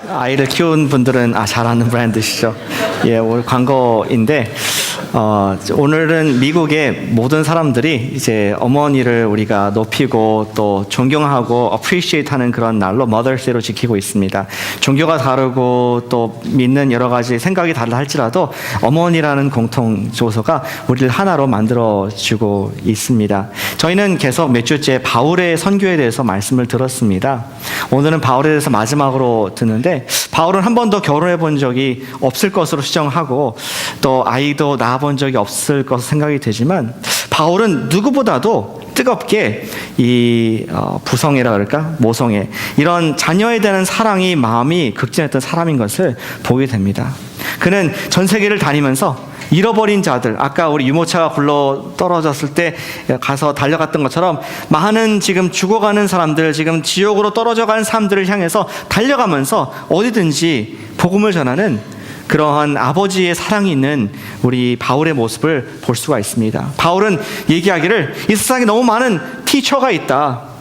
아이를 키운 분들은 잘 아는 브랜드시죠. 예, 오늘 광고인데 오늘은 미국의 모든 사람들이 이제 어머니를 우리가 높이고 또 존경하고 appreciate 하는 그런 날로 Mother's Day로 지키고 있습니다. 종교가 다르고 또 믿는 여러 가지 생각이 다르다 할지라도 어머니라는 공통 요소가 우리를 하나로 만들어주고 있습니다. 저희는 계속 몇 주째 바울의 선교에 대해서 말씀을 들었습니다. 오늘은 바울에 대해서 마지막으로 듣는데, 바울은 한 번도 결혼해 본 적이 없을 것으로 추정하고 또 아이도 낳아본 적이 없을 것으로 생각이 되지만, 바울은 누구보다도 뜨겁게 이 부성애라 그럴까? 모성애, 이런 자녀에 대한 사랑이 마음이 극진했던 사람인 것을 보게 됩니다. 그는 전 세계를 다니면서 잃어버린 자들, 아까 우리 유모차가 굴러 떨어졌을 때 가서 달려갔던 것처럼 많은 지금 죽어가는 사람들, 지금 지옥으로 떨어져가는 사람들을 향해서 달려가면서 어디든지 복음을 전하는 그러한 아버지의 사랑이 있는 우리 바울의 모습을 볼 수가 있습니다. 바울은 얘기하기를, 이 세상에 너무 많은 티처가 있다.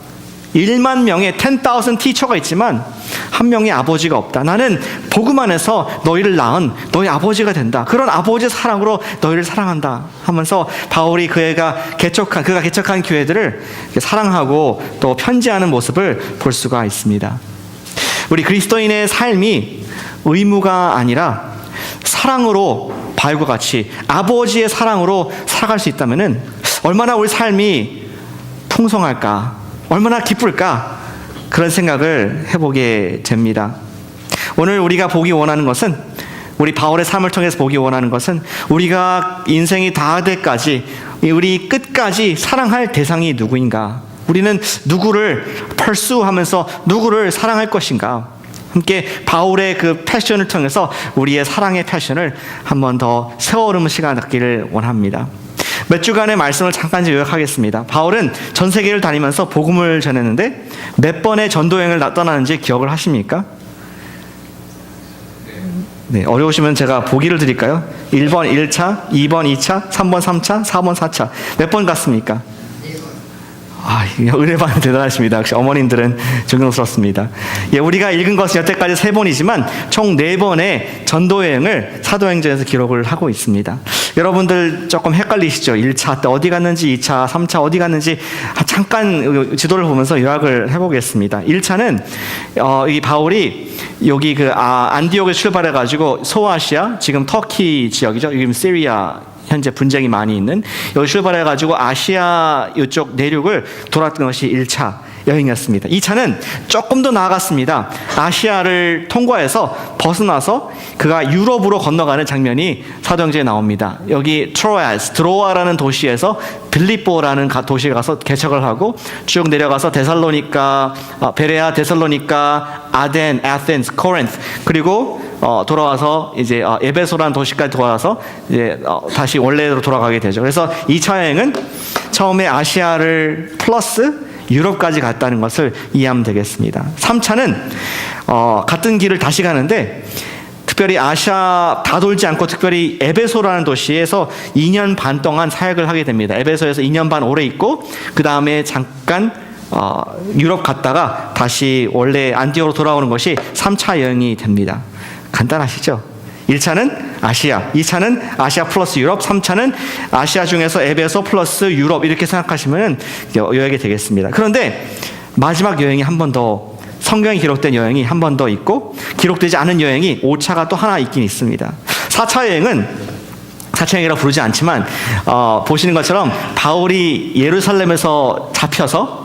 1만 명의 10,000 티처가 있지만 한 명의 아버지가 없다. 나는 복음 안에서 너희를 낳은 너희 아버지가 된다. 그런 아버지의 사랑으로 너희를 사랑한다 하면서 바울이 그가 개척한 교회들을 사랑하고 또 편지하는 모습을 볼 수가 있습니다. 우리 그리스도인의 삶이 의무가 아니라 사랑으로, 바울과 같이 아버지의 사랑으로 살아갈 수 있다면 얼마나 우리 삶이 풍성할까, 얼마나 기쁠까, 그런 생각을 해보게 됩니다. 오늘 우리가 보기 원하는 것은, 우리 바울의 삶을 통해서 보기 원하는 것은, 우리가 인생이 다 될 때까지, 우리 끝까지 사랑할 대상이 누구인가, 우리는 누구를 pursue하면서 누구를 사랑할 것인가. 함께 바울의 그 패션을 통해서 우리의 사랑의 패션을 한 번 더 세워오르는 시간 갖기를 원합니다. 몇 주간의 말씀을 잠깐 요약하겠습니다. 바울은 전 세계를 다니면서 복음을 전했는데 몇 번의 전도여행을 떠나는지 기억을 하십니까? 네, 어려우시면 제가 보기를 드릴까요? 1번 1차, 2번 2차, 3번 3차, 4번 4차. 몇 번 갔습니까? 은혜반 대단하십니다. 역시 어머님들은 존경스럽습니다. 예, 우리가 읽은 것은 여태까지 3번이지만 총 4번의 전도여행을 사도행전에서 기록을 하고 있습니다. 여러분들 조금 헷갈리시죠? 1차 때 어디 갔는지, 2차, 3차 어디 갔는지 잠깐 지도를 보면서 요약을 해보겠습니다. 1차는 이 바울이 여기 안디옥에 출발해가지고 소아시아, 지금 터키 지역이죠. 지금 시리아 현재 분쟁이 많이 있는 여기 출발해가지고 아시아 이쪽 내륙을 돌았던 것이 1차 여행이었습니다. 2차는 조금 더 나아갔습니다. 아시아를 통과해서 벗어나서 그가 유럽으로 건너가는 장면이 사도행전에 나옵니다. 여기 드로아라는 도시에서 빌립보라는 도시에 가서 개척을 하고 쭉 내려가서 데살로니가, 베레아, 데살로니가, 아덴, 아텐스, 코린트, 그리고 돌아와서 이제 에베소라는 도시까지 돌아와서 이제 다시 원래로 돌아가게 되죠. 그래서 2차 여행은 처음에 아시아를 플러스 유럽까지 갔다는 것을 이해하면 되겠습니다. 3차는 같은 길을 다시 가는데 특별히 아시아 다 돌지 않고 특별히 에베소라는 도시에서 2년 반 동안 사역을 하게 됩니다. 에베소에서 2년 반 오래 있고 그 다음에 잠깐 유럽 갔다가 다시 원래 안디옥으로 돌아오는 것이 3차 여행이 됩니다. 간단하시죠? 1차는 아시아, 2차는 아시아 플러스 유럽, 3차는 아시아 중에서 에베소 플러스 유럽, 이렇게 생각하시면 요약이 되겠습니다. 그런데 마지막 여행이 한 번 더, 성경에 기록된 여행이 한 번 더 있고 기록되지 않은 여행이 5차가 또 하나 있긴 있습니다. 4차 여행은 4차 여행이라고 부르지 않지만 보시는 것처럼 바울이 예루살렘에서 잡혀서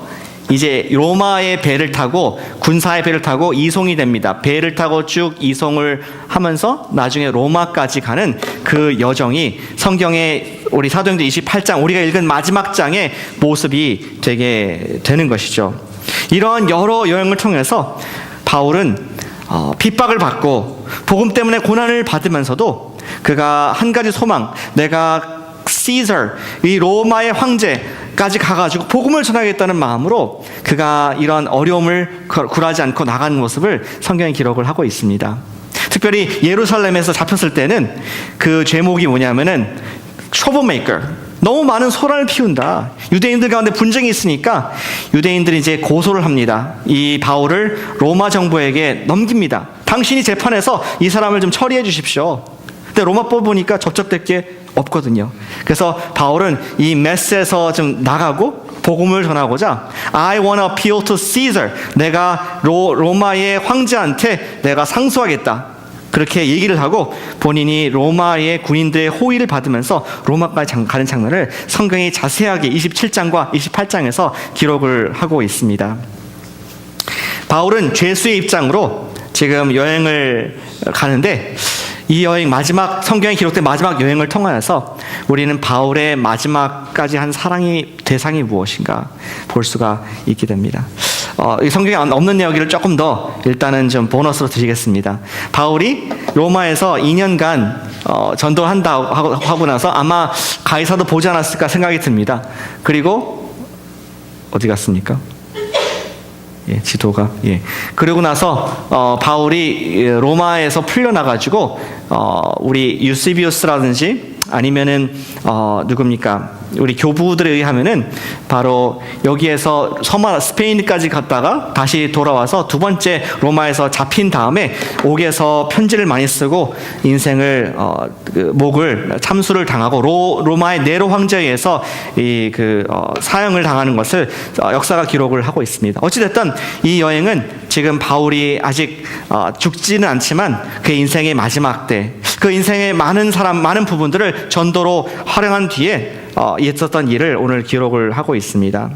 이제 로마의 배를 타고, 군사의 배를 타고 이송이 됩니다. 배를 타고 쭉 이송을 하면서 나중에 로마까지 가는 그 여정이 성경의 우리 사도행전 28장, 우리가 읽은 마지막 장의 모습이 되게 되는 것이죠. 이러한 여러 여행을 통해서 바울은 핍박을 받고 복음 때문에 고난을 받으면서도 그가 한 가지 소망, 내가 시저, 이 로마의 황제까지 가가지고 복음을 전하겠다는 마음으로 그가 이런 어려움을 굴하지 않고 나가는 모습을 성경에 기록을 하고 있습니다. 특별히 예루살렘에서 잡혔을 때는 그 제목이 뭐냐면은 troublemaker, 너무 많은 소란을 피운다. 유대인들 가운데 분쟁이 있으니까 유대인들이 이제 고소를 합니다. 이 바울을 로마 정부에게 넘깁니다. 당신이 재판에서 이 사람을 좀 처리해 주십시오. 근데 로마법 보니까 접촉될 게 없거든요. 그래서 바울은 이 메스에서 좀 나가고 복음을 전하고자 I want to appeal to Caesar. 내가 로마의 황제한테 내가 상소하겠다. 그렇게 얘기를 하고 본인이 로마의 군인들의 호의를 받으면서 로마까지 가는 장면을 성경이 자세하게 27장과 28장에서 기록을 하고 있습니다. 바울은 죄수의 입장으로 지금 여행을 가는데 이 여행 마지막 성경에 기록된 마지막 여행을 통하여서 우리는 바울의 마지막까지 한 사랑의 대상이 무엇인가 볼 수가 있게 됩니다. 이 성경에 없는 이야기를 조금 더 일단은 좀 보너스로 드리겠습니다. 바울이 로마에서 2년간 전도한다 하고 나서 아마 가이사도 보지 않았을까 생각이 듭니다. 그리고 어디 갔습니까? 예, 지도가. 예. 그러고 나서 바울이 로마에서 풀려나가지고 우리 유시비우스라든지 아니면은 누굽니까? 우리 교부들에 의하면은 바로 여기에서 스페인까지 갔다가 다시 돌아와서 두 번째 로마에서 잡힌 다음에 옥에서 편지를 많이 쓰고 인생을 목을 참수를 당하고 로마의 네로 황제에 의해서 사형을 당하는 것을 역사가 기록을 하고 있습니다. 어찌됐든 이 여행은 지금 바울이 아직 죽지는 않지만 그 인생의 마지막 때 그 인생의 많은 부분들을 전도로 활용한 뒤에 있었던 일을 오늘 기록을 하고 있습니다.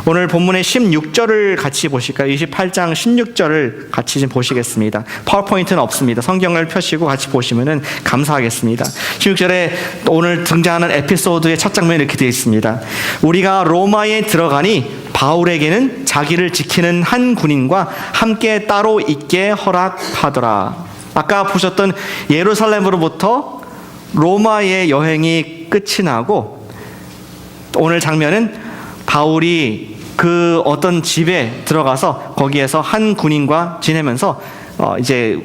오늘 본문의 16절을 같이 보실까요? 28장 16절을 같이 좀 보시겠습니다. 파워포인트는 없습니다. 성경을 펴시고 같이 보시면 감사하겠습니다. 16절에 오늘 등장하는 에피소드의 첫 장면이 이렇게 되어 있습니다. 우리가 로마에 들어가니 바울에게는 자기를 지키는 한 군인과 함께 따로 있게 허락하더라. 아까 보셨던 예루살렘으로부터 로마의 여행이 끝이 나고 오늘 장면은 바울이 그 어떤 집에 들어가서 거기에서 한 군인과 지내면서 이제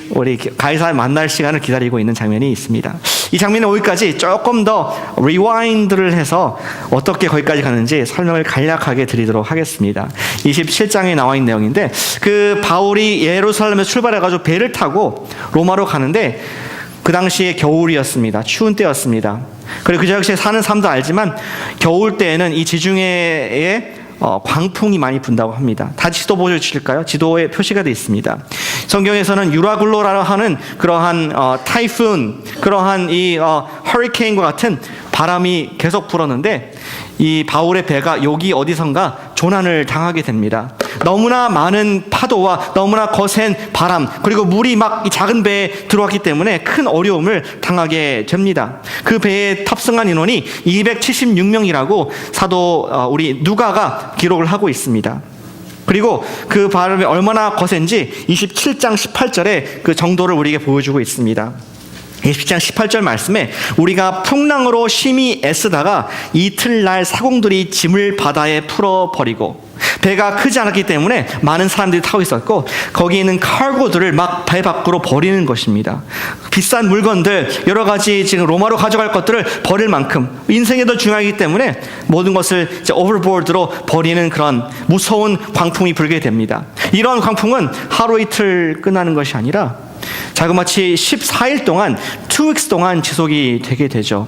우리 가이사를 만날 시간을 기다리고 있는 장면이 있습니다. 이 장면은 오기까지 조금 더 리와인드를 해서 어떻게 거기까지 가는지 설명을 간략하게 드리도록 하겠습니다. 27장에 나와 있는 내용인데 그 바울이 예루살렘에서 출발해가지고 배를 타고 로마로 가는데 그 당시에 겨울이었습니다. 추운 때였습니다. 그리고 그 지역에 사는 사람도 알지만 겨울 때에는 이 지중해에 광풍이 많이 분다고 합니다. 다시 지도 보여주실까요? 지도에 표시가 되어 있습니다. 성경에서는 유라굴로라고 하는 그러한 타이푼, 그러한 이 허리케인과 같은 바람이 계속 불었는데 이 바울의 배가 여기 어디선가 조난을 당하게 됩니다. 너무나 많은 파도와 너무나 거센 바람 그리고 물이 막 이 작은 배에 들어왔기 때문에 큰 어려움을 당하게 됩니다. 그 배에 탑승한 인원이 276명이라고 사도 우리 누가가 기록을 하고 있습니다. 그리고 그 바람이 얼마나 거센지 27장 18절에 그 정도를 우리에게 보여주고 있습니다. 20장 18절 말씀에 우리가 풍랑으로 심히 애쓰다가 이틀날 사공들이 짐을 바다에 풀어버리고 배가 크지 않았기 때문에 많은 사람들이 타고 있었고 거기 있는 카고들을 막 배 밖으로 버리는 것입니다. 비싼 물건들 여러 가지 지금 로마로 가져갈 것들을 버릴 만큼 인생이 더 중요하기 때문에 모든 것을 이제 오버보드로 버리는 그런 무서운 광풍이 불게 됩니다. 이런 광풍은 하루 이틀 끝나는 것이 아니라 자그마치 14일 동안 2weeks 동안 지속이 되게 되죠.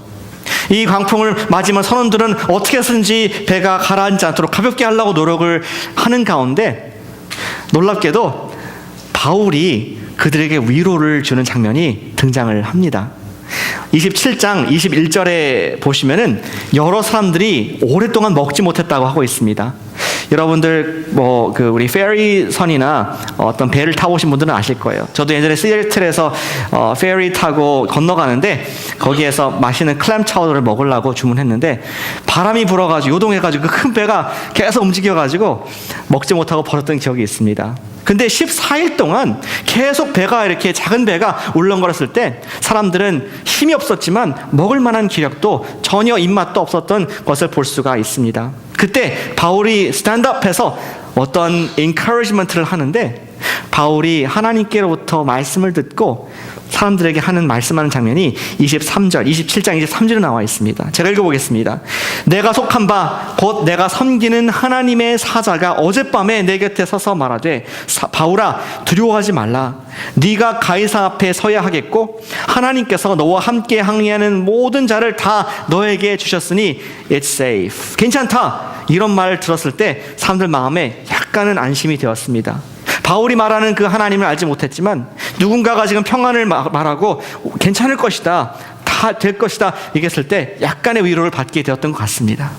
이 광풍을 맞으면 선원들은 어떻게 해서든지 배가 가라앉지 않도록 가볍게 하려고 노력을 하는 가운데 놀랍게도 바울이 그들에게 위로를 주는 장면이 등장을 합니다. 27장 21절에 보시면은 여러 사람들이 오랫동안 먹지 못했다고 하고 있습니다. 여러분들 우리 페리 선이나 어떤 배를 타고 오신 분들은 아실 거예요. 저도 예전에 시애틀에서 페리 타고 건너가는데 거기에서 맛있는 클램 차우더를 먹으려고 주문했는데 바람이 불어가지고 요동해가지고 그 큰 배가 계속 움직여가지고 먹지 못하고 버렸던 기억이 있습니다. 근데 14일 동안 계속 배가 이렇게 작은 배가 울렁거렸을 때 사람들은 힘이 없었지만 먹을 만한 기력도 전혀 입맛도 없었던 것을 볼 수가 있습니다. 그때 바울이 스탠드업해서 어떤 encouragement를 하는데 바울이 하나님께로부터 말씀을 듣고 사람들에게 말씀하는 장면이 27장 23절에 나와 있습니다. 제가 읽어보겠습니다. 내가 속한 바 곧 내가 섬기는 하나님의 사자가 어젯밤에 내 곁에 서서 말하되 바울아 두려워하지 말라. 네가 가이사 앞에 서야 하겠고 하나님께서 너와 함께 항해하는 모든 자를 다 너에게 주셨으니 it's safe. 괜찮다. 이런 말을 들었을 때 사람들 마음에 약간은 안심이 되었습니다. 바울이 말하는 그 하나님을 알지 못했지만 누군가가 지금 평안을 말하고 괜찮을 것이다, 다 될 것이다 얘기했을 때 약간의 위로를 받게 되었던 것 같습니다.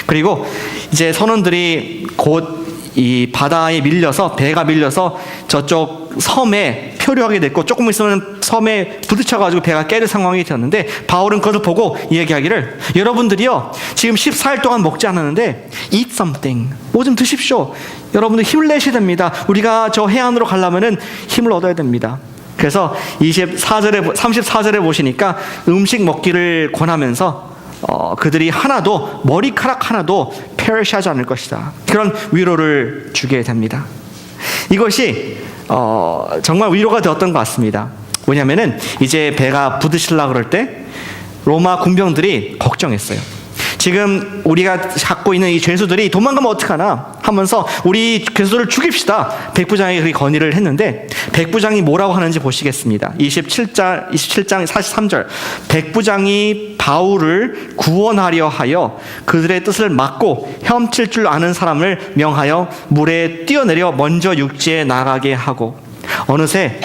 그리고 이제 선원들이 곧 이 바다에 밀려서, 배가 밀려서 저쪽 섬에 표류하게 됐고 조금 있으면 섬에 부딪혀가지고 배가 깨질 상황이 되었는데 바울은 그것을 보고 이야기하기를, 여러분들이요 지금 14일 동안 먹지 않았는데 eat something, 뭐 좀 드십시오. 여러분들 힘을 내셔야 됩니다. 우리가 저 해안으로 가려면은 힘을 얻어야 됩니다. 그래서 34절에 보시니까 음식 먹기를 권하면서 그들이 하나도, 머리카락 하나도 perish 않을 것이다, 그런 위로를 주게 됩니다. 이것이 정말 위로가 되었던 것 같습니다. 왜냐하면은 이제 배가 부딪히려고 그럴 때 로마 군병들이 걱정했어요. 지금 우리가 갖고 있는 이 죄수들이 도망가면 어떡하나 하면서 우리 죄수들을 죽입시다. 백부장이 그렇게 건의를 했는데 백부장이 뭐라고 하는지 보시겠습니다. 27장 43절. 백부장이 바울을 구원하려 하여 그들의 뜻을 막고 헤엄칠 줄 아는 사람을 명하여 물에 뛰어내려 먼저 육지에 나가게 하고, 어느새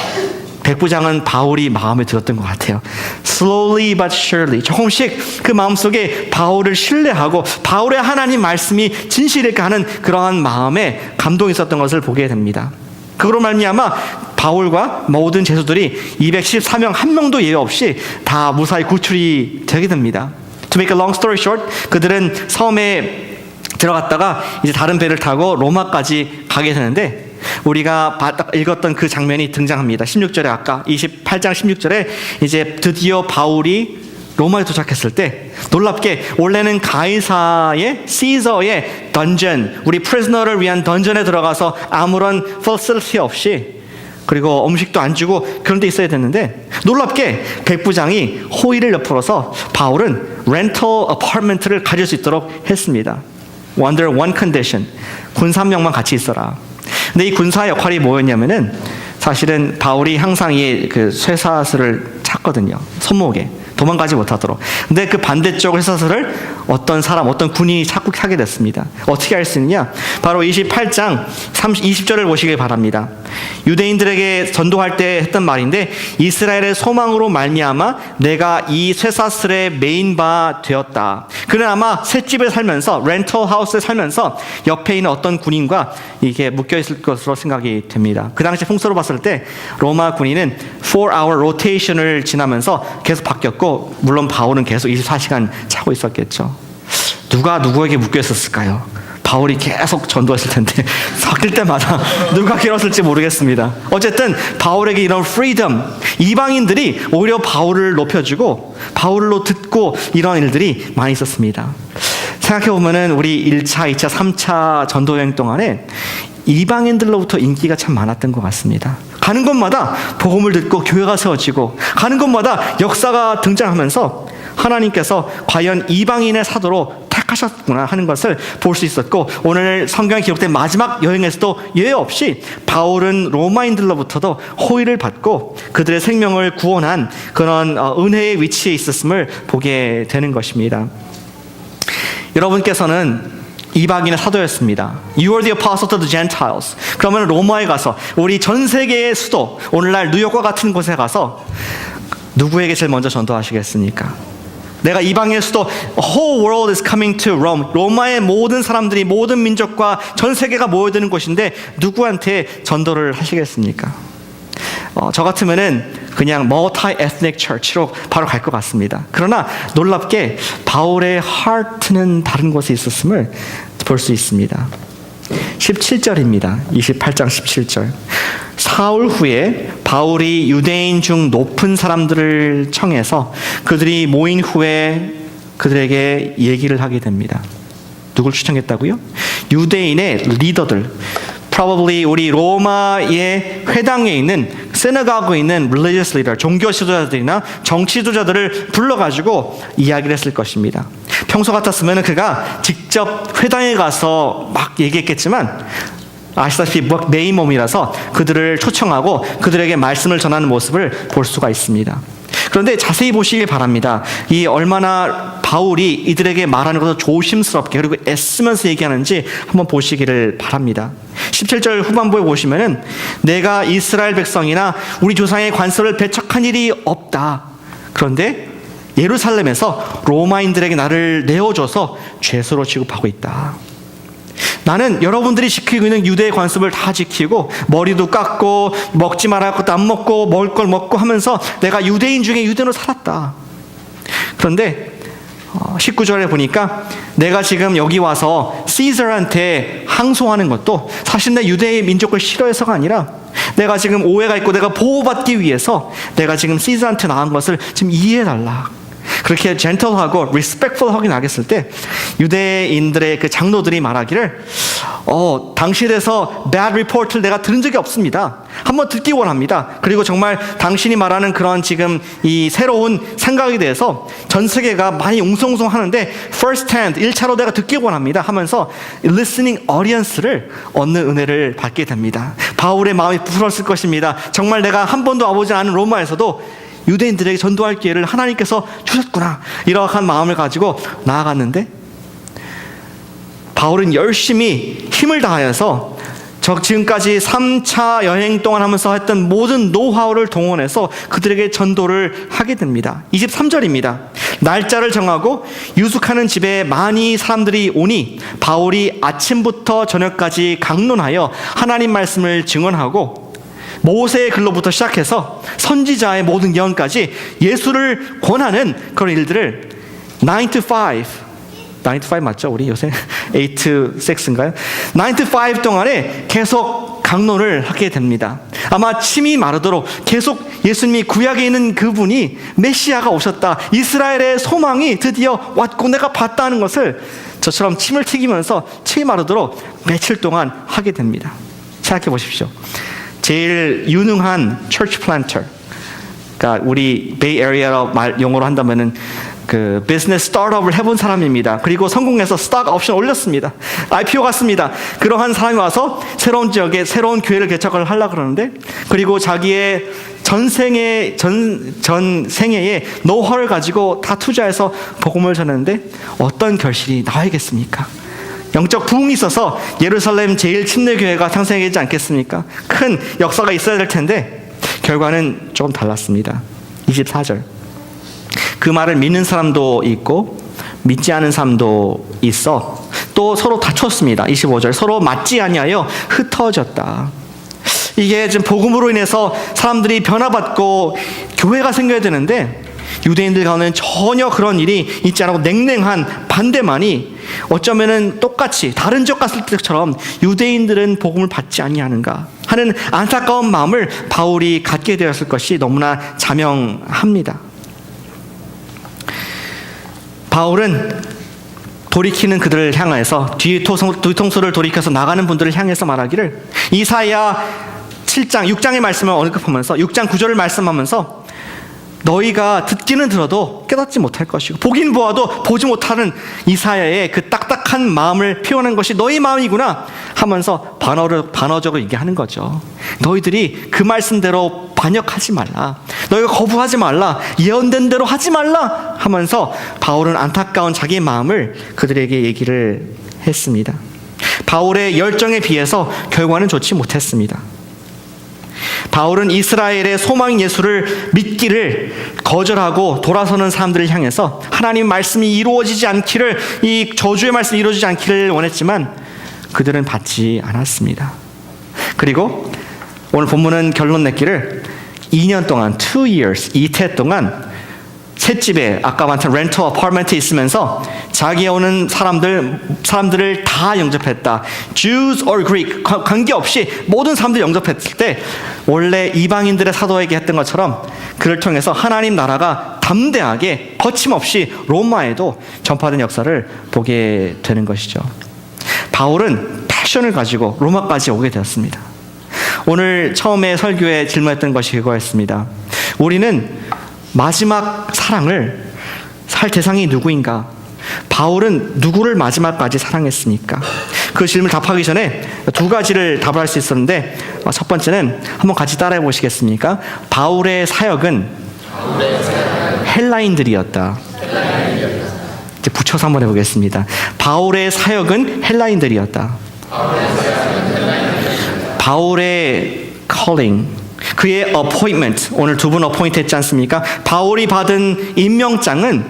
백부장은 바울이 마음에 들었던 것 같아요. Slowly but surely, 조금씩 그 마음속에 바울을 신뢰하고 바울의 하나님 말씀이 진실일까 하는 그러한 마음에 감동이 있었던 것을 보게 됩니다. 그로 말미암아 바울과 모든 죄수들이 214명 한 명도 예외 없이 다 무사히 구출이 되게 됩니다. To make a long story short, 그들은 섬에 들어갔다가 이제 다른 배를 타고 로마까지 가게 되는데, 우리가 읽었던 그 장면이 등장합니다. 16절에, 아까 28장 16절에 이제 드디어 바울이 로마에 도착했을 때 놀랍게 원래는 가이사의 시저의 던전, 우리 프리즈너를 위한 던전에 들어가서 아무런 퍼실리티 없이, 그리고 음식도 안 주고 그런 데 있어야 됐는데, 놀랍게 백부장이 호의를 베풀어서 바울은 렌털 아파트먼트를 가질 수 있도록 했습니다. Under one condition, 군사 한 명만 같이 있어라. 근데 이 군사의 역할이 뭐였냐면은, 사실은 바울이 항상 이 그 쇠사슬을 찼거든요. 손목에 도망가지 못하도록. 근데 그 반대쪽 쇠사슬을 어떤 사람, 어떤 군인이 자꾸 타게 됐습니다. 어떻게 할 수 있느냐? 바로 28장 20절을 보시길 바랍니다. 유대인들에게 전도할 때 했던 말인데, 이스라엘의 소망으로 말미암아 내가 이 쇠사슬의 메인 바 되었다. 그는 아마 셋집에 살면서, 렌털 하우스에 살면서 옆에 있는 어떤 군인과 이게 묶여 있을 것으로 생각이 됩니다. 그 당시 풍수로 봤을 때 로마 군인은 4-hour 로테이션을 지나면서 계속 바뀌었고, 물론 바울은 계속 24시간 차고 있었겠죠. 누가 누구에게 묶여 있었을까요? 바울이 계속 전도했을 텐데 바뀔 때마다 누가 길었을지 모르겠습니다. 어쨌든 바울에게 이런 프리덤, 이방인들이 오히려 바울을 높여주고 바울로 듣고 이런 일들이 많이 있었습니다. 생각해보면 우리 1차, 2차, 3차 전도여행 동안에 이방인들로부터 인기가 참 많았던 것 같습니다. 가는 곳마다 복음을 듣고 교회가 세워지고, 가는 곳마다 역사가 등장하면서 하나님께서 과연 이방인의 사도로 택하셨구나 하는 것을 볼 수 있었고, 오늘 성경에 기록된 마지막 여행에서도 예외 없이 바울은 로마인들로부터도 호의를 받고 그들의 생명을 구원한 그런 은혜의 위치에 있었음을 보게 되는 것입니다. 여러분께서는 이방인의 사도였습니다. You are the apostle to the Gentiles. 그러면 로마에 가서, 우리 전 세계의 수도, 오늘날 뉴욕과 같은 곳에 가서 누구에게 제일 먼저 전도하시겠습니까? 내가 이방인의 수도, whole world is coming to Rome. 로마의 모든 사람들이, 모든 민족과 전 세계가 모여드는 곳인데 누구한테 전도를 하시겠습니까? 저 같으면은 그냥 multi-ethnic church로 바로 갈 것 같습니다. 그러나 놀랍게 바울의 heart는 다른 곳에 있었음을 볼 수 있습니다. 17절입니다. 28장 17절. 사흘 후에 바울이 유대인 중 높은 사람들을 청해서 그들이 모인 후에 그들에게 얘기를 하게 됩니다. 누굴 추천했다고요? 유대인의 리더들, probably 우리 로마의 회당에 있는, 시너가고에 있는 religious leader, 종교 지도자들이나 정치 지도자들을 불러가지고 이야기를 했을 것입니다. 평소 같았으면 그가 직접 회당에 가서 막 얘기했겠지만 아시다시피 내 몸이라서 그들을 초청하고 그들에게 말씀을 전하는 모습을 볼 수가 있습니다. 그런데 자세히 보시길 바랍니다. 이 얼마나 바울이 이들에게 말하는 것을 조심스럽게 그리고 애쓰면서 얘기하는지 한번 보시기를 바랍니다. 17절 후반부에 보시면은 내가 이스라엘 백성이나 우리 조상의 관습을 배척한 일이 없다. 그런데 예루살렘에서 로마인들에게 나를 내어줘서 죄수로 취급하고 있다. 나는 여러분들이 지키고 있는 유대의 관습을 다 지키고 머리도 깎고 먹지 말아야 할 것도 안 먹고 먹을 걸 먹고 하면서 내가 유대인 중에 유대인으로 살았다. 그런데 19절에 보니까 내가 지금 여기 와서 시저한테 항소하는 것도 사실 내 유대의 민족을 싫어해서가 아니라 내가 지금 오해가 있고 내가 보호받기 위해서 내가 지금 시저한테 나간 것을 지금 이해해달라. 그렇게 젠틀하고 리스펙풀하게 나갔을 때 유대인들의 그 장로들이 말하기를 당신에서 bad report를 내가 들은 적이 없습니다. 한번 듣기 원합니다. 그리고 정말 당신이 말하는 그런 지금 이 새로운 생각에 대해서 전 세계가 많이 웅성웅성하는데 first hand 1차로 내가 듣기 원합니다 하면서 listening audience를 얻는 은혜를 받게 됩니다. 바울의 마음이 부풀었을 것입니다. 정말 내가 한 번도 와보지 않은 로마에서도 유대인들에게 전도할 기회를 하나님께서 주셨구나, 이러한 마음을 가지고 나아갔는데 바울은 열심히 힘을 다하여서 지금까지 3차 여행 동안 하면서 했던 모든 노하우를 동원해서 그들에게 전도를 하게 됩니다. 23절입니다. 날짜를 정하고 유숙하는 집에 많이 사람들이 오니 바울이 아침부터 저녁까지 강론하여 하나님 말씀을 증언하고 모세의 글로부터 시작해서 선지자의 모든 예언까지 예수를 권하는 그런 일들을 9 to 5 맞죠? 우리 요새 8 to 6인가요? 9 to 5 동안에 계속 강론을 하게 됩니다. 아마 침이 마르도록 계속 예수님이 구약에 있는 그분이 메시아가 오셨다, 이스라엘의 소망이 드디어 왔고 내가 봤다는 것을 저처럼 침을 튀기면서 침이 마르도록 며칠 동안 하게 됩니다. 생각해 보십시오. 제일 유능한 church planter, 그러니까 우리 베이 에리아로 용어로 한다면은 그 비즈니스 스타트업을 해본 사람입니다. 그리고 성공해서 스탁 옵션 올렸습니다. IPO 갔습니다. 그러한 사람이 와서 새로운 지역에 새로운 교회를 개척을 하려고 그러는데, 그리고 자기의 전생애의 노하우를 가지고 다 투자해서 복음을 전했는데 어떤 결실이 나와야겠습니까? 영적 부흥이 있어서 예루살렘 제일 침례교회가 탄생하지 않겠습니까? 큰 역사가 있어야 될 텐데 결과는 조금 달랐습니다. 24절. 그 말을 믿는 사람도 있고 믿지 않은 사람도 있어 또 서로 다쳤습니다. 25절. 서로 맞지 아니하여 흩어졌다. 이게 지금 복음으로 인해서 사람들이 변화받고 교회가 생겨야 되는데 유대인들 가운데는 전혀 그런 일이 있지 않고 냉랭한 반대만이 어쩌면은 똑같이 다른 적 갔을 때처럼 유대인들은 복음을 받지 아니하는가 하는 안타까운 마음을 바울이 갖게 되었을 것이 너무나 자명합니다. 바울은 돌이키는 그들을 향해서 뒤통수를 돌이켜서 나가는 분들을 향해서 말하기를 이사야 7장 6장의 말씀을 언급하면서 6장 9절을 말씀하면서 너희가 듣기는 들어도 깨닫지 못할 것이고 보긴 보아도 보지 못하는 이사야의 그 딱딱한 마음을 표현한 것이 너희 마음이구나 하면서 반어적으로 얘기하는 거죠. 너희들이 그 말씀대로 반역하지 말라, 너희가 거부하지 말라, 예언된 대로 하지 말라 하면서 바울은 안타까운 자기의 마음을 그들에게 얘기를 했습니다. 바울의 열정에 비해서 결과는 좋지 못했습니다. 바울은 이스라엘의 소망 예수를 믿기를 거절하고 돌아서는 사람들을 향해서 하나님 말씀이 이루어지지 않기를, 이 저주의 말씀이 이루어지지 않기를 원했지만 그들은 받지 않았습니다. 그리고 오늘 본문은 결론 냈기를 2년 동안 2 years, 2태 동안 셋집에 아까 말한 렌터 아파트먼트에 있으면서 자기에 오는 사람들을 다 영접했다. Jews or Greek 관계없이 모든 사람들 영접했을 때 원래 이방인들의 사도에게 했던 것처럼 그를 통해서 하나님 나라가 담대하게 거침없이 로마에도 전파된 역사를 보게 되는 것이죠. 바울은 패션을 가지고 로마까지 오게 되었습니다. 오늘 처음에 설교에 질문했던 것이 그거였습니다. 우리는 마지막 사랑을 살 대상이 누구인가? 바울은 누구를 마지막까지 사랑했습니까? 그 질문 답하기 전에 두 가지를 답을 할 수 있었는데, 첫 번째는 한번 같이 따라해 보시겠습니까? 바울의 사역은 헬라인들이었다. 이제 붙여서 한번 해보겠습니다. 바울의 사역은 헬라인들이었다. 바울의 calling, 그의 appointment, 오늘 두 분 appoint 했지 않습니까? 바울이 받은 임명장은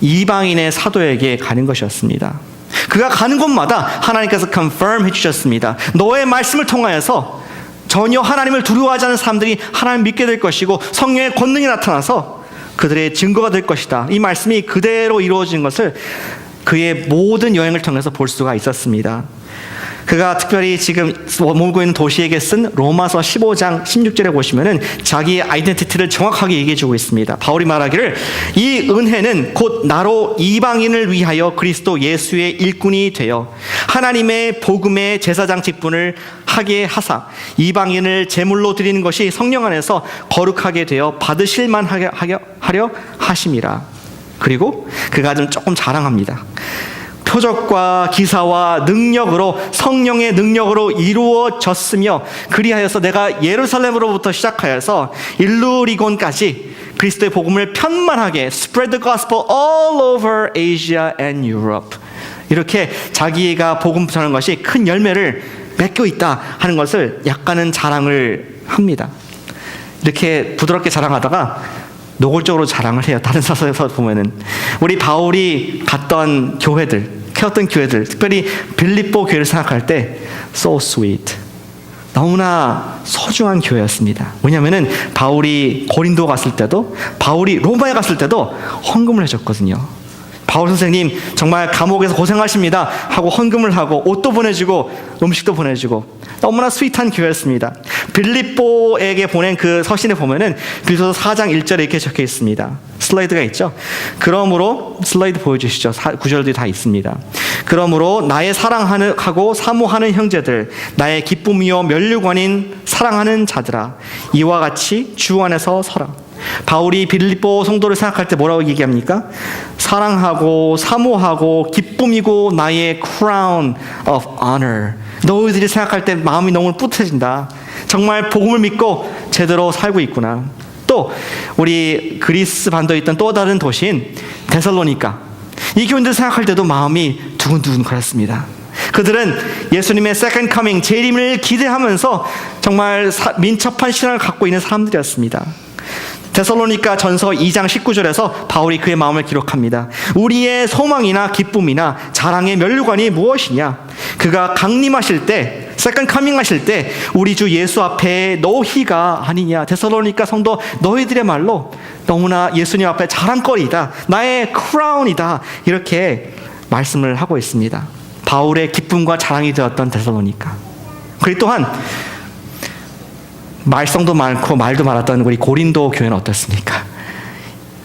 이방인의 사도에게 가는 것이었습니다. 그가 가는 곳마다 하나님께서 confirm 해주셨습니다. 너의 말씀을 통하여서 전혀 하나님을 두려워하지 않는 사람들이 하나님을 믿게 될 것이고 성령의 권능이 나타나서 그들의 증거가 될 것이다. 이 말씀이 그대로 이루어진 것을 그의 모든 여행을 통해서 볼 수가 있었습니다. 그가 특별히 지금 머물고 있는 도시에게 쓴 로마서 15장 16절에 보시면은 자기의 아이덴티티를 정확하게 얘기해 주고 있습니다. 바울이 말하기를 이 은혜는 곧 나로 이방인을 위하여 그리스도 예수의 일꾼이 되어 하나님의 복음의 제사장 직분을 하게 하사 이방인을 제물로 드리는 것이 성령 안에서 거룩하게 되어 받으실만 하려 하심이라. 그리고 그가 좀 조금 자랑합니다. 표적과 기사와 능력으로 성령의 능력으로 이루어졌으며 그리하여서 내가 예루살렘으로부터 시작하여서 일루리곤까지 그리스도의 복음을 편만하게 spread the gospel all over Asia and Europe, 이렇게 자기가 복음 전하는 것이 큰 열매를 맺고 있다 하는 것을 약간은 자랑을 합니다. 이렇게 부드럽게 자랑하다가 노골적으로 자랑을 해요. 다른 사서에서 보면은 우리 바울이 갔던 교회들, 케었던 교회들, 특별히 빌립보 교회를 생각할 때 so sweet, 너무나 소중한 교회였습니다. 왜냐하면은 바울이 고린도 갔을 때도, 바울이 로마에 갔을 때도 헌금을 해줬거든요. 바울 선생님 정말 감옥에서 고생하십니다 하고 헌금을 하고 옷도 보내주고 음식도 보내주고 너무나 스윗한 교회였습니다. 빌립보에게 보낸 그 서신에 보면은 빌립보서 4장 1절에 이렇게 적혀 있습니다. 슬라이드가 있죠. 그러므로 슬라이드 보여주시죠. 구절들이 다 있습니다. 그러므로 나의 사랑하고 사모하는 형제들, 나의 기쁨이요 면류관인 사랑하는 자들아, 이와 같이 주 안에서 서라. 바울이 빌립보 성도를 생각할 때 뭐라고 얘기합니까? 사랑하고 사모하고 기쁨이고 나의 crown of honor. 너희들이 생각할 때 마음이 너무 뿌듯해진다. 정말 복음을 믿고 제대로 살고 있구나. 또 우리 그리스 반도에 있던 또 다른 도시인 데살로니가, 이 교인들 생각할 때도 마음이 두근두근 거렸습니다. 그들은 예수님의 second coming, 재림을 기대하면서 정말 민첩한 신앙을 갖고 있는 사람들이었습니다. 데살로니가 전서 2장 19절에서 바울이 그의 마음을 기록합니다. 우리의 소망이나 기쁨이나 자랑의 면류관이 무엇이냐? 그가 강림하실 때, 세컨드 커밍 하실 때 우리 주 예수 앞에 너희가 아니냐. 데살로니가 성도, 너희들의 말로 너무나 예수님 앞에 자랑거리다, 나의 크라운이다, 이렇게 말씀을 하고 있습니다. 바울의 기쁨과 자랑이 되었던 데살로니가. 그리고 또한 말썽도 많고 말도 많았던 우리 고린도 교회는 어떻습니까?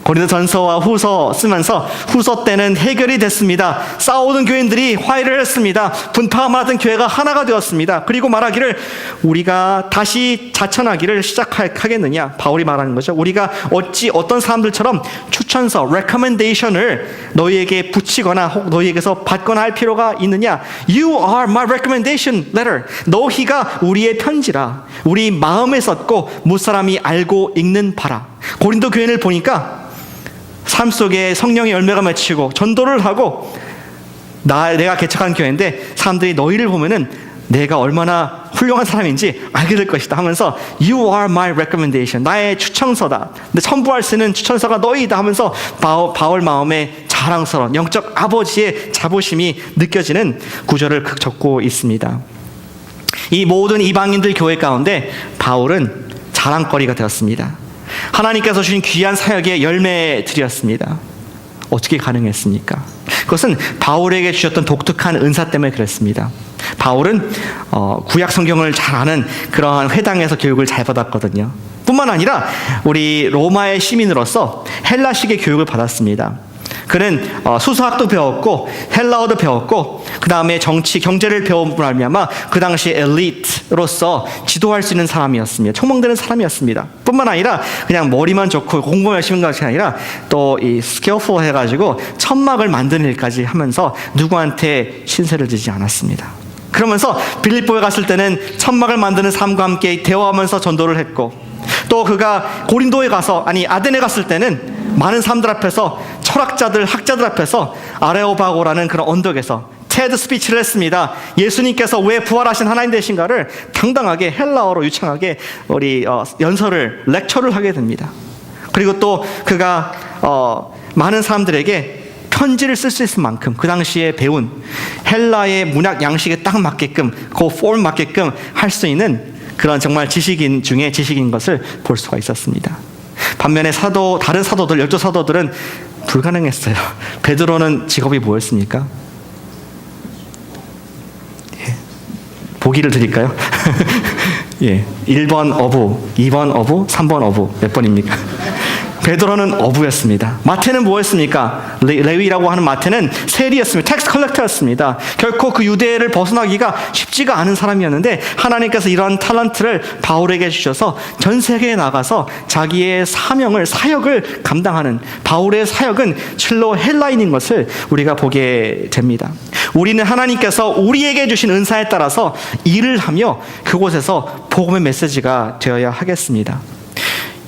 고린도 전서와 후서 쓰면서 후서 때는 해결이 됐습니다. 싸우던 교인들이 화해를 했습니다. 분파가 많았던 교회가 하나가 되었습니다. 그리고 말하기를 우리가 다시 자천하기를 시작하겠느냐. 바울이 말하는 거죠. 우리가 어찌 어떤 사람들처럼 추천서, recommendation을 너희에게 붙이거나 혹 너희에게서 받거나 할 필요가 있느냐. You are my recommendation letter. 너희가 우리의 편지라. 우리 마음에 썼고 무사람이 알고 읽는 바라. 고린도 교회를 보니까 삶 속에 성령의 열매가 맺히고 전도를 하고 내가 개척한 교회인데 사람들이 너희를 보면은 내가 얼마나 훌륭한 사람인지 알게 될 것이다 하면서 You are my recommendation, 나의 추천서다, 근데 첨부할 수 있는 추천서가 너희다 하면서 바울 마음에 자랑스러운 영적 아버지의 자부심이 느껴지는 구절을 적고 있습니다. 이 모든 이방인들 교회 가운데 바울은 자랑거리가 되었습니다. 하나님께서 주신 귀한 사역의 열매들이었습니다. 어떻게 가능했습니까? 그것은 바울에게 주셨던 독특한 은사 때문에 그랬습니다. 바울은 구약 성경을 잘 아는 그러한 회당에서 교육을 잘 받았거든요. 뿐만 아니라 우리 로마의 시민으로서 헬라식의 교육을 받았습니다. 그는 수사학도 배웠고 헬라어도 배웠고 그 다음에 정치, 경제를 배움으로 말미암아 그 당시 엘리트로서 지도할 수 있는 사람이었습니다. 총망되는 사람이었습니다. 뿐만 아니라 그냥 머리만 좋고 공부만 열심히 한 것이 아니라 또 이 스킬풀 해가지고 천막을 만드는 일까지 하면서 누구한테 신세를 지지 않았습니다. 그러면서 빌립보에 갔을 때는 천막을 만드는 삶과 함께 대화하면서 전도를 했고, 또 그가 고린도에 가서, 아데네 갔을 때는 많은 사람들 앞에서, 철학자들, 학자들 앞에서 아레오바고라는 그런 언덕에서 테드 스피치를 했습니다. 예수님께서 왜 부활하신 하나님 되신가를 당당하게 헬라어로 유창하게 연설을, 렉처를 하게 됩니다. 그리고 또 그가 많은 사람들에게 편지를 쓸 수 있을 만큼 그 당시에 배운 헬라의 문학 양식에 딱 맞게끔, 그 폼 맞게끔 할 수 있는 그런 정말 지식인 중에 지식인 것을 볼 수가 있었습니다. 반면에 다른 사도들, 12 사도들은 불가능했어요. 베드로는 직업이 뭐였습니까? 보기를 드릴까요? 예, 1번 어부, 2번 어부, 3번 어부. 몇 번입니까? 베드로는 어부였습니다. 마태는 뭐였습니까? 레위라고 하는 마태는 세리였습니다. 텍스 컬렉터였습니다. 결코 그 유대를 벗어나기가 쉽지가 않은 사람이었는데 하나님께서 이러한 탤런트를 바울에게 주셔서 전 세계에 나가서 자기의 사역을 감당하는, 바울의 사역은 실로 헬라인인 것을 우리가 보게 됩니다. 우리는 하나님께서 우리에게 주신 은사에 따라서 일을 하며 그곳에서 복음의 메시지가 되어야 하겠습니다.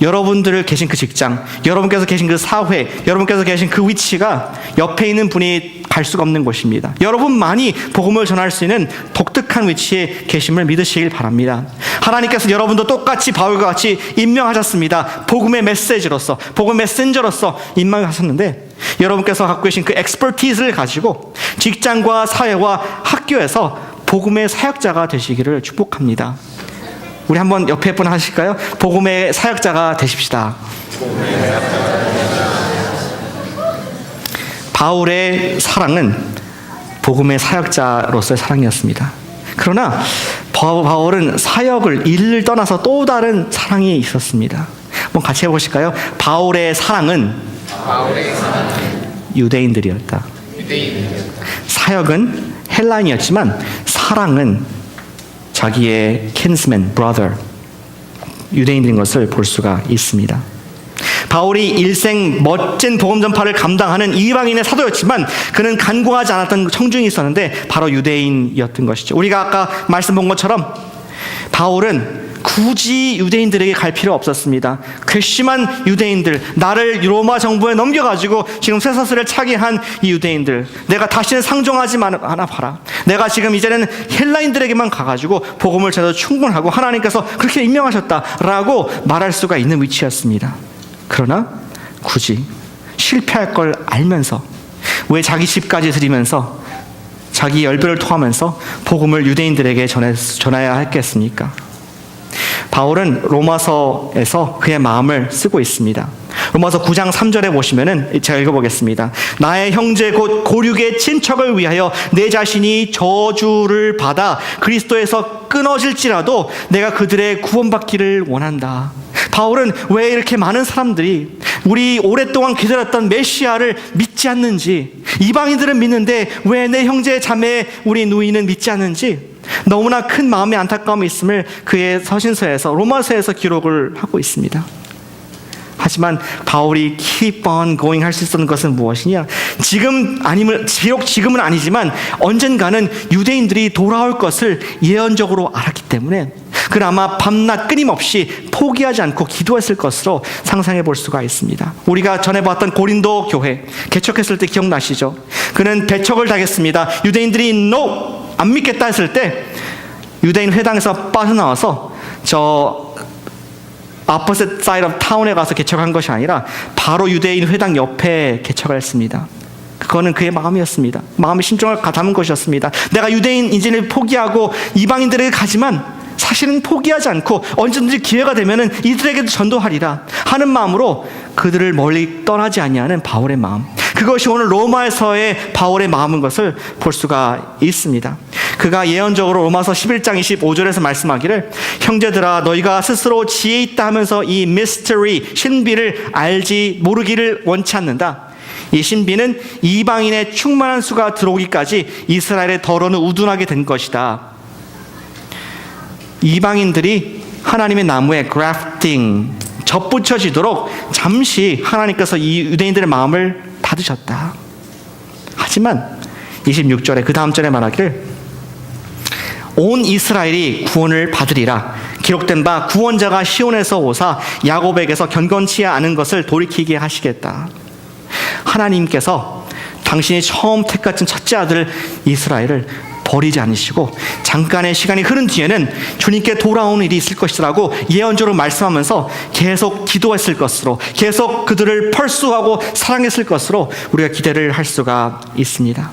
여러분들 계신 그 직장, 여러분께서 계신 그 사회, 여러분께서 계신 그 위치가 옆에 있는 분이 갈 수가 없는 곳입니다. 여러분만이 복음을 전할 수 있는 독특한 위치에 계심을 믿으시길 바랍니다. 하나님께서 여러분도 똑같이 바울과 같이 임명하셨습니다. 복음의 메시지로서, 복음의 메신저로서 임명하셨는데, 여러분께서 갖고 계신 그 엑스퍼티즈를 가지고 직장과 사회와 학교에서 복음의 사역자가 되시기를 축복합니다. 우리 한번 옆에 분 하실까요? 복음의 사역자가 되십시다. 바울의 사랑은 복음의 사역자로서의 사랑이었습니다. 그러나 바울은 사역을, 일을 떠나서 또 다른 사랑이 있었습니다. 한번 같이 해보실까요? 바울의 사랑은 유대인들이었다. 사역은 헬라인이었지만 사랑은 자기의 kinsman, brother, 유대인들인 것을 볼 수가 있습니다. 바울이 일생 멋진 복음 전파를 감당하는 이방인의 사도였지만 그는 간구하지 않았던 청중이 있었는데 바로 유대인이었던 것이죠. 우리가 아까 말씀 본 것처럼 바울은 굳이 유대인들에게 갈 필요 없었습니다. 괘씸한 유대인들, 나를 로마 정부에 넘겨가지고 지금 쇠사슬을 차게 한 이 유대인들, 내가 다시는 상종하지 않아 봐라. 내가 지금 이제는 헬라인들에게만 가가지고 복음을 전해도 충분하고 하나님께서 그렇게 임명하셨다라고 말할 수가 있는 위치였습니다. 그러나 굳이 실패할 걸 알면서 왜 자기 집까지 들이면서 자기 열배를 토하면서 복음을 유대인들에게 전해야 했겠습니까? 바울은 로마서에서 그의 마음을 쓰고 있습니다. 로마서 9장 3절에 보시면은 제가 읽어보겠습니다. 나의 형제 곧 고륙의 친척을 위하여 내 자신이 저주를 받아 그리스도에서 끊어질지라도 내가 그들의 구원받기를 원한다. 바울은 왜 이렇게 많은 사람들이 우리 오랫동안 기다렸던 메시아를 믿지 않는지, 이방인들은 믿는데 왜 내 형제 자매 우리 누이는 믿지 않는지 너무나 큰 마음의 안타까움이 있음을 그의 서신서에서, 로마서에서 기록을 하고 있습니다. 하지만 바울이 keep on going 할 수 있었던 것은 무엇이냐? 비록 지금은 아니지만 언젠가는 유대인들이 돌아올 것을 예언적으로 알았기 때문에 그는 아마 밤낮 끊임없이 포기하지 않고 기도했을 것으로 상상해 볼 수가 있습니다. 우리가 전에 봤던 고린도 교회 개척했을 때 기억나시죠? 그는 배척을 당했습니다. 유대인들이 no! 안 믿겠다 했을 때 유대인 회당에서 빠져나와서 저 opposite side of town에 가서 개척한 것이 아니라 바로 유대인 회당 옆에 개척을 했습니다. 그거는 그의 마음이었습니다. 마음의 심정을 담은 것이었습니다. 내가 유대인 인진을 포기하고 이방인들에게 가지만 사실은 포기하지 않고 언제든지 기회가 되면은 이들에게도 전도하리라 하는 마음으로 그들을 멀리 떠나지 아니하는 바울의 마음, 그것이 오늘 로마에서의 바울의 마음인 것을 볼 수가 있습니다. 그가 예언적으로 로마서 11장 25절에서 말씀하기를 형제들아 너희가 스스로 지혜 있다 하면서 이 미스터리, 신비를 모르기를 원치 않는다. 이 신비는 이방인의 충만한 수가 들어오기까지 이스라엘의 더러는 우둔하게 된 것이다. 이방인들이 하나님의 나무에 grafting, 접붙여지도록 잠시 하나님께서 이 유대인들의 마음을 닫으셨다. 하지만 26절에 그 다음 절에 말하기를 온 이스라엘이 구원을 받으리라. 기록된 바 구원자가 시온에서 오사 야곱에게서 견곤치 않은 것을 돌이키게 하시겠다. 하나님께서 당신이 처음 택하신 첫째 아들 이스라엘을 버리지 않으시고 잠깐의 시간이 흐른 뒤에는 주님께 돌아오는 일이 있을 것이라고 예언적으로 말씀하면서 계속 기도했을 것으로, 계속 그들을 펄수하고 사랑했을 것으로 우리가 기대를 할 수가 있습니다.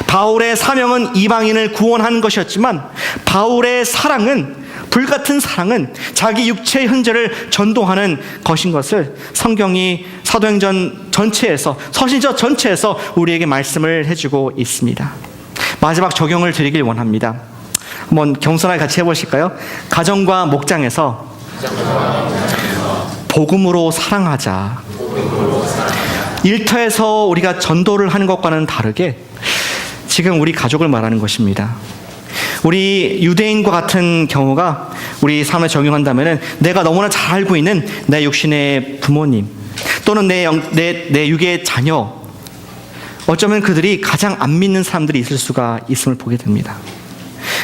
바울의 사명은 이방인을 구원하는 것이었지만 바울의 사랑은, 불같은 사랑은 자기 육체의 현재를 전도하는 것인 것을 성경이 사도행전 전체에서, 서신서 전체에서 우리에게 말씀을 해주고 있습니다. 마지막 적용을 드리길 원합니다. 한번 겸손하게 같이 해보실까요? 가정과 목장에서 복음으로 사랑하자. 일터에서 우리가 전도를 하는 것과는 다르게 지금 우리 가족을 말하는 것입니다. 우리 유대인과 같은 경우가 우리 삶에 적용한다면 내가 너무나 잘 알고 있는 내 육신의 부모님 또는 내 육의 자녀, 어쩌면 그들이 가장 안 믿는 사람들이 있을 수가 있음을 보게 됩니다.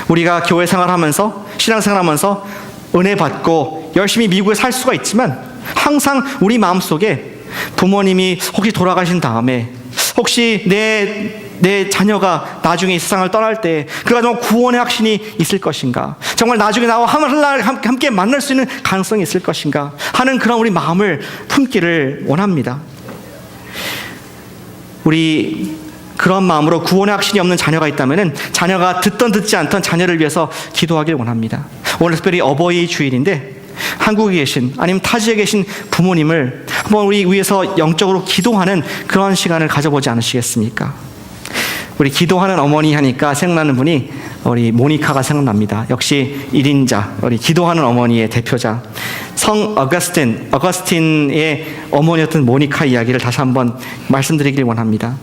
우리가 교회 생활하면서, 신앙생활하면서 은혜 받고 열심히 미국에 살 수가 있지만 항상 우리 마음속에 부모님이 혹시 돌아가신 다음에, 혹시 내 자녀가 나중에 이 세상을 떠날 때 그가 정말 구원의 확신이 있을 것인가, 정말 나중에 나와 하늘날 함께 만날 수 있는 가능성이 있을 것인가 하는 그런 우리 마음을 품기를 원합니다. 우리 그런 마음으로 구원의 확신이 없는 자녀가 있다면 자녀가 듣던 듣지 않던 자녀를 위해서 기도하길 원합니다. 오늘 특별히 어버이 주일인데 한국에 계신, 아니면 타지에 계신 부모님을 한번 우리 위해서 영적으로 기도하는 그런 시간을 가져보지 않으시겠습니까? 우리 기도하는 어머니 하니까 생각나는 분이 우리 모니카가 생각납니다. 역시 1인자, 우리 기도하는 어머니의 대표자 성 어거스틴의 어머니였던 모니카 이야기를 다시 한번 말씀드리길 원합니다.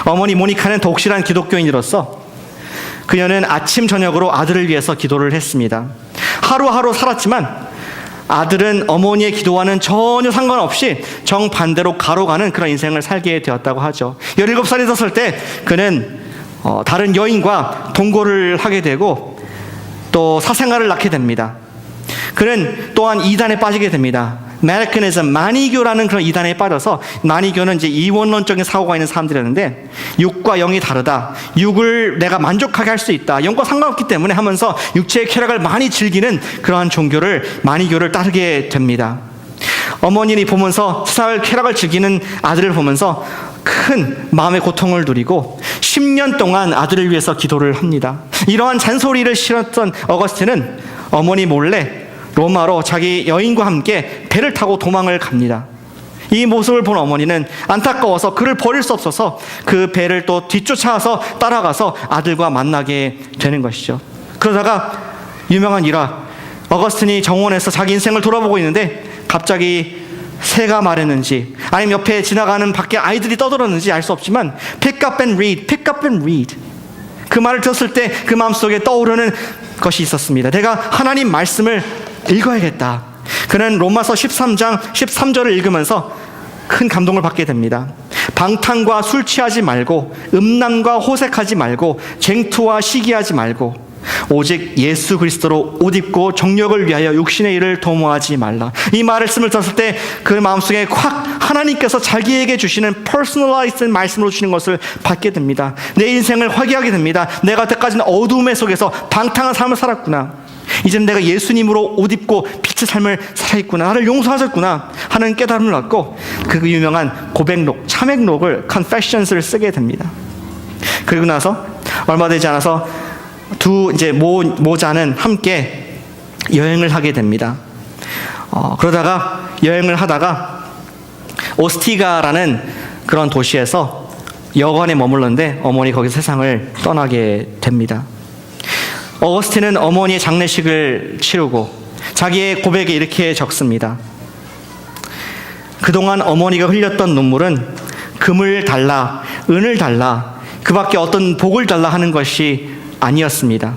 어머니 모니카는 독실한 기독교인으로서 그녀는 아침 저녁으로 아들을 위해서 기도를 했습니다. 하루하루 살았지만 아들은 어머니의 기도와는 전혀 상관없이 정반대로 가로가는 그런 인생을 살게 되었다고 하죠. 17살이 됐을 때 그는 다른 여인과 동거를 하게 되고 또 사생아를 낳게 됩니다. 그는 또한 이단에 빠지게 됩니다. 메리커니즘, 만이교라는 그런 이단에 빠져서, 만이교는 이제 이원론적인 사고가 있는 사람들이었는데 육과 영이 다르다, 육을 내가 만족하게 할 수 있다, 영과 상관없기 때문에 하면서 육체의 쾌락을 많이 즐기는 그러한 종교를, 만이교를 따르게 됩니다. 어머니를 보면서 세상을 쾌락을 즐기는 아들을 보면서 큰 마음의 고통을 누리고 10년 동안 아들을 위해서 기도를 합니다. 이러한 잔소리를 싫었던 어거스틴은 어머니 몰래 로마로 자기 여인과 함께 배를 타고 도망을 갑니다. 이 모습을 본 어머니는 안타까워서 그를 버릴 수 없어서 그 배를 또 뒤쫓아서 따라가서 아들과 만나게 되는 것이죠. 그러다가 유명한 일화, 어거스틴이 정원에서 자기 인생을 돌아보고 있는데 갑자기 새가 말했는지 아니면 옆에 지나가는 밖에 아이들이 떠들었는지 알 수 없지만 pick up and read, pick up and read, 그 말을 들었을 때 그 마음속에 떠오르는 것이 있었습니다. 내가 하나님 말씀을 읽어야겠다. 그는 로마서 13장 13절을 읽으면서 큰 감동을 받게 됩니다. 방탕과 술 취하지 말고, 음란과 호색하지 말고, 쟁투와 시기하지 말고, 오직 예수 그리스도로 옷 입고 정욕을 위하여 육신의 일을 도모하지 말라. 이 말씀을 들었을 때 그 마음속에 확 하나님께서 자기에게 주시는 퍼스널라이즈된 말씀으로 주시는 것을 받게 됩니다. 내 인생을 화기하게 됩니다. 내가 그때까지는 어둠의 속에서 방탕한 삶을 살았구나, 이제는 내가 예수님으로 옷 입고 빛의 삶을 살아있구나, 나를 용서하셨구나 하는 깨달음을 얻고 그 유명한 고백록, 참회록을 Confessions를 쓰게 됩니다. 그리고 나서 얼마 되지 않아서 두 이제 모자는 함께 여행을 하게 됩니다. 그러다가 여행을 하다가 오스티가라는 그런 도시에서 여관에 머물렀는데 어머니 거기서 세상을 떠나게 됩니다. 어거스틴은 어머니의 장례식을 치르고 자기의 고백에 이렇게 적습니다. 그동안 어머니가 흘렸던 눈물은 금을 달라, 은을 달라, 그 밖에 어떤 복을 달라 하는 것이 아니었습니다.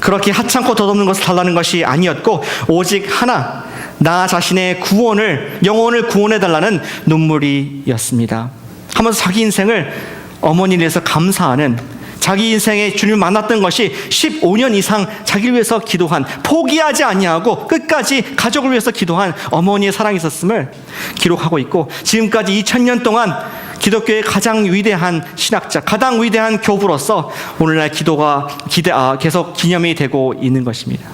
그렇게 하찮고 덧없는 것을 달라는 것이 아니었고 오직 하나, 나 자신의 구원을, 영혼을 구원해달라는 눈물이었습니다 하면서 자기 인생을 어머니를 위해서 감사하는 자기 인생에 주님을 만났던 것이 15년 이상 자기를 위해서 기도한, 포기하지 아니하고 끝까지 가족을 위해서 기도한 어머니의 사랑이 있었음을 기록하고 있고, 지금까지 2000년 동안 기독교의 가장 위대한 신학자, 가장 위대한 교부로서 오늘날 기도가 계속 기념이 되고 있는 것입니다.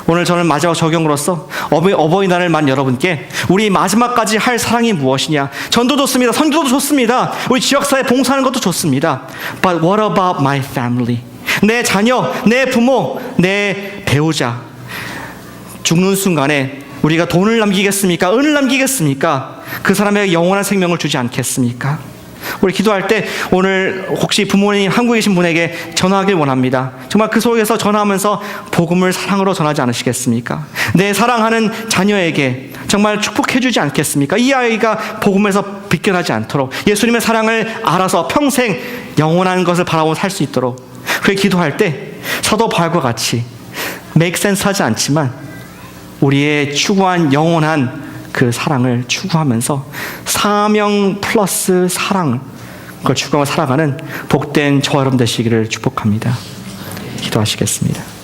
오늘 저는 마지막 적용으로서 어버이날을 만 여러분께 우리 마지막까지 할 사랑이 무엇이냐? 전도 좋습니다. 선교도 좋습니다. 우리 지역사회 봉사하는 것도 좋습니다. But what about my family? 내 자녀, 내 부모, 내 배우자. 죽는 순간에 우리가 돈을 남기겠습니까? 은을 남기겠습니까? 그 사람에게 영원한 생명을 주지 않겠습니까? 우리 기도할 때 오늘 혹시 부모님 한국에 계신 분에게 전화하길 원합니다. 정말 그 속에서 전화하면서 복음을 사랑으로 전하지 않으시겠습니까? 내 사랑하는 자녀에게 정말 축복해 주지 않겠습니까? 이 아이가 복음에서 빗겨나지 않도록 예수님의 사랑을 알아서 평생 영원한 것을 바라보며 살 수 있도록, 그렇게 기도할 때 사도 바울과 같이 make sense 하지 않지만 우리의 추구한 영원한 그 사랑을 추구하면서 사명 플러스 사랑, 그걸 추구하며 살아가는 복된 저와 여러분 되시기를 축복합니다. 기도하시겠습니다.